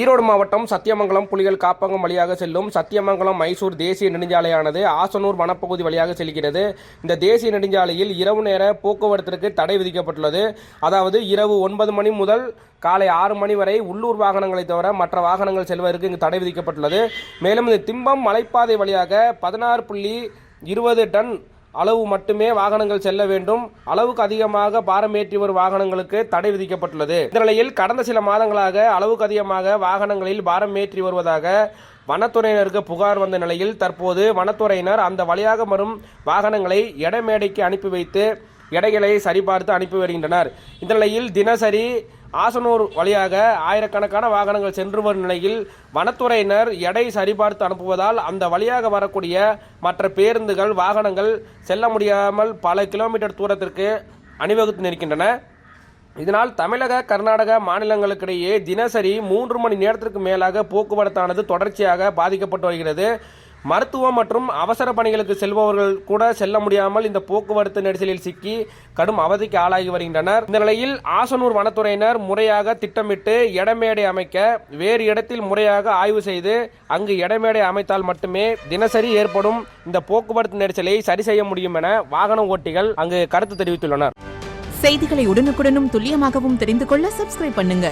ஈரோடு மாவட்டம் சத்தியமங்கலம் புலிகள் காப்பகம் வழியாக செல்லும் சத்தியமங்கலம் மைசூர் தேசிய நெடுஞ்சாலையானது ஆசனூர் வனப்பகுதி வழியாக செல்கிறது. இந்த தேசிய நெடுஞ்சாலையில் இரவு நேர போக்குவரத்திற்கு தடை விதிக்கப்பட்டுள்ளது. அதாவது இரவு 9 மணி முதல் காலை 6 மணி வரை உள்ளூர் வாகனங்களை தவிர மற்ற வாகனங்கள் செல்வதற்கு இங்கு தடை விதிக்கப்பட்டுள்ளது. மேலும் இந்த திம்பம் மலைப்பாதை வழியாக 16.20 டன் அளவு மட்டுமே வாகனங்கள் செல்ல வேண்டும். அளவுக்கு அதிகமாக பாரம் ஏற்றி வரும் வாகனங்களுக்கு தடை விதிக்கப்பட்டுள்ளது. இந்த நிலையில் கடந்த சில மாதங்களாக அளவுக்கு அதிகமாக வாகனங்களில் பாரம் ஏற்றி வருவதாக வனத்துறையினருக்கு புகார் வந்த நிலையில் தற்போது வனத்துறையினர் அந்த வழியாக வரும் வாகனங்களை எடைமேடைக்கு அனுப்பி வைத்து எடைகளை சரிபார்த்து அனுப்பி வருகின்றனர். இந்த நிலையில் தினசரி ஆசனூர் வழியாக ஆயிரக்கணக்கான வாகனங்கள் சென்று வரும் நிலையில் வனத்துறையினர் எடை சரிபார்த்து அனுப்புவதால் அந்த வழியாக வரக்கூடிய மற்ற பேருந்துகள் வாகனங்கள் செல்ல முடியாமல் பல கிலோமீட்டர் தூரத்திற்கு அணிவகுத்து நிற்கின்றன. இதனால் தமிழக கர்நாடக மாநிலங்களுக்கிடையே தினசரி 3 மணி நேரத்திற்கு மேலாக போக்குவரத்தானது தொடர்ச்சியாக பாதிக்கப்பட்டு வருகிறது. மருத்துவம் மற்றும் அவசர பணிகளுக்கு செல்பவர்கள் கூட செல்ல முடியாமல் இந்த போக்குவரத்து நெரிசலில் சிக்கி கடும் அவதிக்கு ஆளாகி வருகின்றனர். இந்த நிலையில் ஆசனூர் வனத்துறையினர் முறையாக திட்டமிட்டு எடமேடை அமைக்க வேறு இடத்தில் முறையாக ஆய்வு செய்து அங்கு எடமேடை அமைத்தால் மட்டுமே தினசரி ஏற்படும் இந்த போக்குவரத்து நெரிசலை சரி செய்ய முடியும் என வாகன ஓட்டிகள் அங்கு கருத்து தெரிவித்துள்ளனர். செய்திகளை உடனுக்குடனும் துல்லியமாகவும் தெரிந்து கொள்ள சப்ஸ்கிரைப் பண்ணுங்க.